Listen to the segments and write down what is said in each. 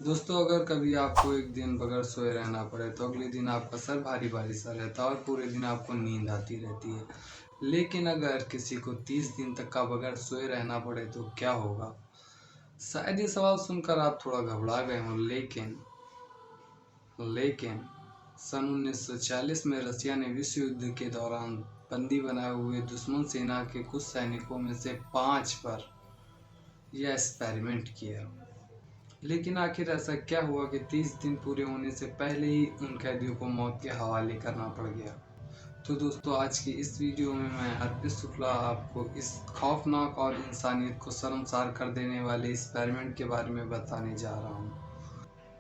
दोस्तों, अगर कभी आपको एक दिन बगैर सोए रहना पड़े तो अगले दिन आपका सर भारी भारी सा रहता है और पूरे दिन आपको नींद आती रहती है। लेकिन अगर किसी को 30 दिन तक का बगैर सोए रहना पड़े तो क्या होगा? शायद ये सवाल सुनकर आप थोड़ा घबरा गए हों, लेकिन सन 1940 में रसिया ने विश्व युद्ध के दौरान बंदी बनाए हुए दुश्मन सेना के कुछ सैनिकों में से 5 पर यह एक्सपेरिमेंट किया। लेकिन आखिर ऐसा क्या हुआ कि 30 दिन पूरे होने से पहले ही उन कैदियों को मौत के हवाले करना पड़ गया? तो दोस्तों, आज की इस वीडियो में मैं अर्पित शुक्ला आपको इस खौफनाक और इंसानियत को शर्मसार कर देने वाले एक्सपेरिमेंट के बारे में बताने जा रहा हूँ,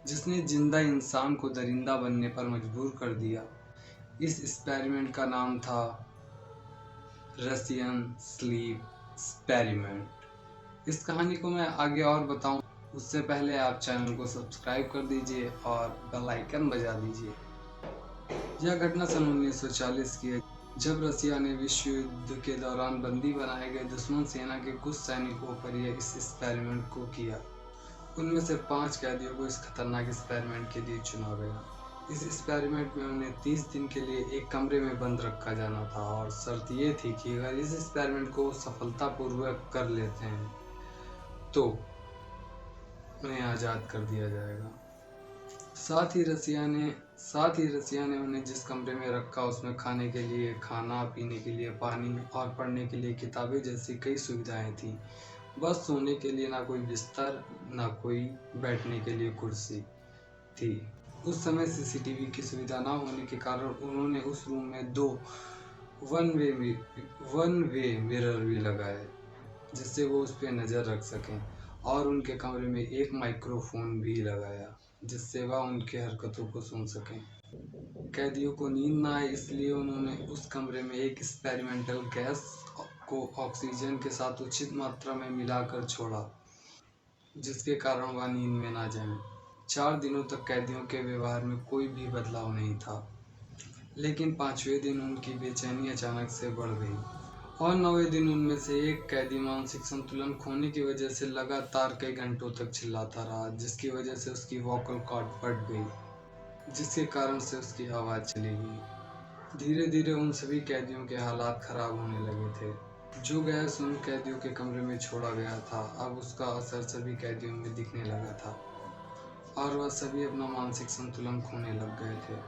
जिसने जिंदा इंसान को दरिंदा बनने पर मजबूर कर दिया। इस एक्सपेरिमेंट का नाम था रसियन स्लीप एक्सपेरिमेंट। इस कहानी को मैं आगे और बताऊं उससे पहले आप चैनल को सब्सक्राइब कर दीजिए और बेल आइकन बजा दीजिए। यह घटना सन 1940 की है, जब रसिया ने विश्व युद्ध के दौरान बंदी बनाए गए दुश्मन सेना के कुछ सैनिकों पर यह इस एक्सपेरिमेंट को किया। उनमें से 5 कैदियों को इस खतरनाक एक्सपेरिमेंट के लिए चुना गया। इस एक्सपेरिमेंट में उन्हें 30 दिन के लिए एक कमरे में बंद रखा जाना था और शर्त ये थी कि अगर इस एक्सपेरिमेंट को सफलतापूर्वक कर लेते हैं तो उन्हें आज़ाद कर दिया जाएगा। साथ ही रसिया ने उन्हें जिस कमरे में रखा उसमें खाने के लिए खाना, पीने के लिए पानी और पढ़ने के लिए किताबें जैसी कई सुविधाएं थीं। बस सोने के लिए ना कोई बिस्तर, ना कोई बैठने के लिए कुर्सी थी। उस समय सीसीटीवी की सुविधा ना होने के कारण उन्होंने उस रूम में 2 वन वे मिरर भी लगाए, जिससे वो उस पर नज़र रख सकें, और उनके कमरे में एक माइक्रोफोन भी लगाया जिससे वह उनकी हरकतों को सुन सकें। कैदियों को नींद ना आए इसलिए उन्होंने उस कमरे में एक एक्सपेरिमेंटल गैस को ऑक्सीजन के साथ उचित मात्रा में मिलाकर छोड़ा, जिसके कारण वह नींद में ना जाएं। 4 दिनों तक कैदियों के व्यवहार में कोई भी बदलाव नहीं था, लेकिन 5वें दिन उनकी बेचैनी अचानक से बढ़ गई और 9वें दिन उनमें से एक कैदी मानसिक संतुलन खोने की वजह से लगातार कई घंटों तक चिल्लाता रहा, जिसकी वजह से उसकी वोकल कॉर्ड फट गई, जिसके कारण से उसकी आवाज़ चली गई। धीरे धीरे उन सभी कैदियों के हालात खराब होने लगे थे। जो गैस उन कैदियों के कमरे में छोड़ा गया था, अब उसका असर सभी कैदियों में दिखने लगा था और वह सभी अपना मानसिक संतुलन खोने लग गए थे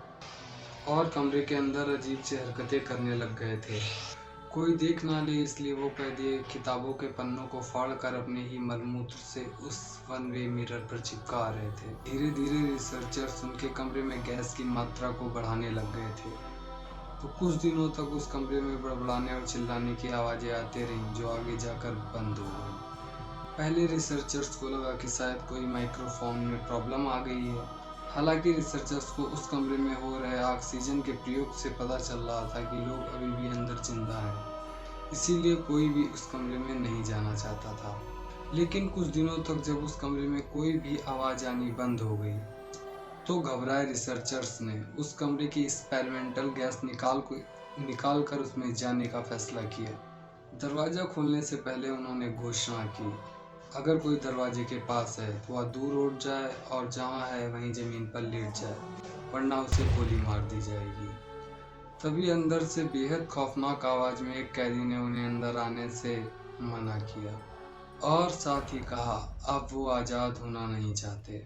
और कमरे के अंदर अजीब सी हरकतें करने लग गए थे। कोई देख ना ले इसलिए वो कैदी किताबों के पन्नों को फाड़कर अपने ही मलमूत्र से उस वन वे मिरर पर चिपका रहे थे। धीरे धीरे रिसर्चर्स उनके कमरे में गैस की मात्रा को बढ़ाने लग गए थे, तो कुछ दिनों तक उस कमरे में बड़बड़ाने और चिल्लाने की आवाज़ें आती रहीं, जो आगे जाकर बंद हो गई। पहले रिसर्चर्स को लगा कि शायद कोई माइक्रोफोन में प्रॉब्लम आ गई है। हालांकि रिसर्चर्स को उस कमरे में हो रहे ऑक्सीजन के प्रयोग से पता चल रहा था कि लोग अभी भी अंदर जिंदा हैं, इसीलिए कोई भी उस कमरे में नहीं जाना चाहता था। लेकिन कुछ दिनों तक जब उस कमरे में कोई भी आवाज़ आनी बंद हो गई तो घबराए रिसर्चर्स ने उस कमरे की एक्सपेरिमेंटल गैस निकाल कर उसमें जाने का फैसला किया। दरवाज़ा खोलने से पहले उन्होंने घोषणा की, अगर कोई दरवाजे के पास है तो वह दूर उठ जाए और जहाँ है वहीं ज़मीन पर लेट जाए, वरना उसे गोली मार दी जाएगी। तभी अंदर से बेहद खौफनाक आवाज़ में एक कैदी ने उन्हें अंदर आने से मना किया और साथ ही कहा, अब वो आज़ाद होना नहीं चाहते।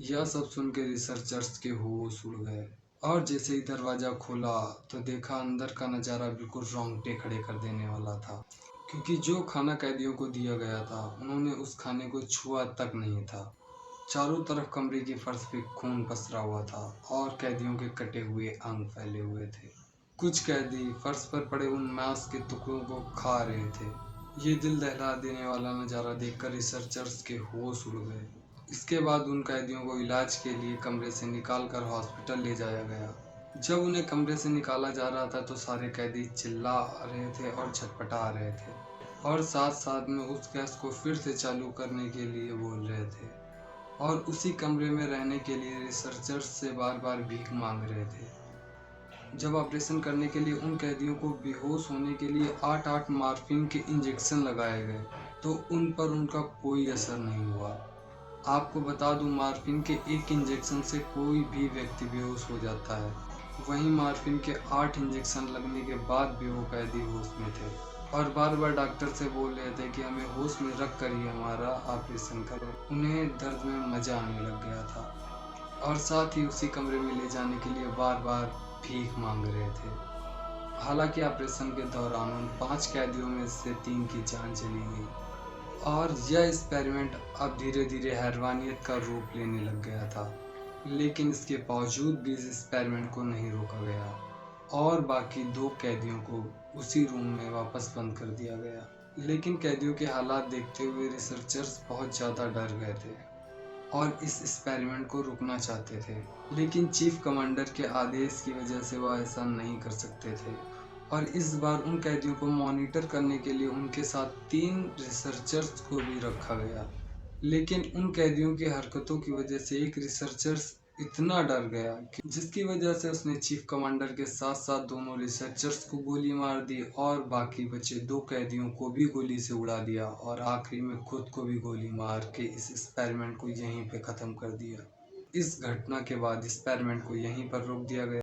यह सब सुन के रिसर्चर्स के होश उड़ गए और जैसे ही दरवाज़ा खोला तो देखा अंदर का नज़ारा बिल्कुल रोंगटे खड़े कर देने वाला था, क्योंकि जो खाना कैदियों को दिया गया था उन्होंने उस खाने को छुआ तक नहीं था। चारों तरफ कमरे की फर्श पे खून पसरा हुआ था और कैदियों के कटे हुए अंग फैले हुए थे। कुछ कैदी फर्श पर पड़े उन मांस के टुकड़ों को खा रहे थे। ये दिल दहला देने वाला नज़ारा देखकर रिसर्चर्स के होश उड़ गए। इसके बाद उन कैदियों को इलाज के लिए कमरे से निकालकर हॉस्पिटल ले जाया गया। जब उन्हें कमरे से निकाला जा रहा था तो सारे कैदी चिल्ला रहे थे और छटपटा रहे थे और साथ साथ में उस गैस को फिर से चालू करने के लिए बोल रहे थे और उसी कमरे में रहने के लिए रिसर्चर्स से बार बार भीख मांग रहे थे। जब ऑपरेशन करने के लिए उन कैदियों को बेहोश होने के लिए 8 मॉर्फिन के इंजेक्शन लगाए गए तो उन पर उनका कोई असर नहीं हुआ। आपको बता दूं, मॉर्फिन के एक इंजेक्शन से कोई भी व्यक्ति बेहोश हो जाता है। वहीं मॉर्फिन के 8 इंजेक्शन लगने के बाद भी वो कैदी होश में थे और बार बार डॉक्टर से बोल रहे थे कि हमें होश में रख कर ही हमारा ऑपरेशन करो। उन्हें दर्द में मजा आने लग गया था और साथ ही उसी कमरे में ले जाने के लिए बार बार भीख मांग रहे थे। हालांकि ऑपरेशन के दौरान उन 5 कैदियों में से 3 की जान चली गई और यह एक्सपेरिमेंट अब धीरे धीरे हैरवानियत का रूप लेने लग गया था। लेकिन इसके बावजूद भी इस एक्सपेरिमेंट को नहीं रोका गया और बाकी 2 कैदियों को उसी रूम में वापस बंद कर दिया गया। लेकिन कैदियों के हालात देखते हुए रिसर्चर्स बहुत ज़्यादा डर गए थे और इस एक्सपेरिमेंट को रुकना चाहते थे। लेकिन चीफ कमांडर के आदेश की वजह से वह ऐसा नहीं कर सकते थे और इस बार उन कैदियों को मॉनिटर करने के लिए उनके साथ 3 रिसर्चर्स को भी रखा गया। लेकिन उन कैदियों की हरकतों की वजह से एक रिसर्चर्स इतना डर गया कि जिसकी वजह से उसने चीफ कमांडर के साथ साथ दोनों रिसर्चर्स को गोली मार दी और बाकी बचे 2 कैदियों को भी गोली से उड़ा दिया और आखिरी में खुद को भी गोली मार के इस एक्सपेरिमेंट को यहीं पे ख़त्म कर दिया। इस घटना के बाद एक्सपेरिमेंट को यहीं पर रोक दिया गया।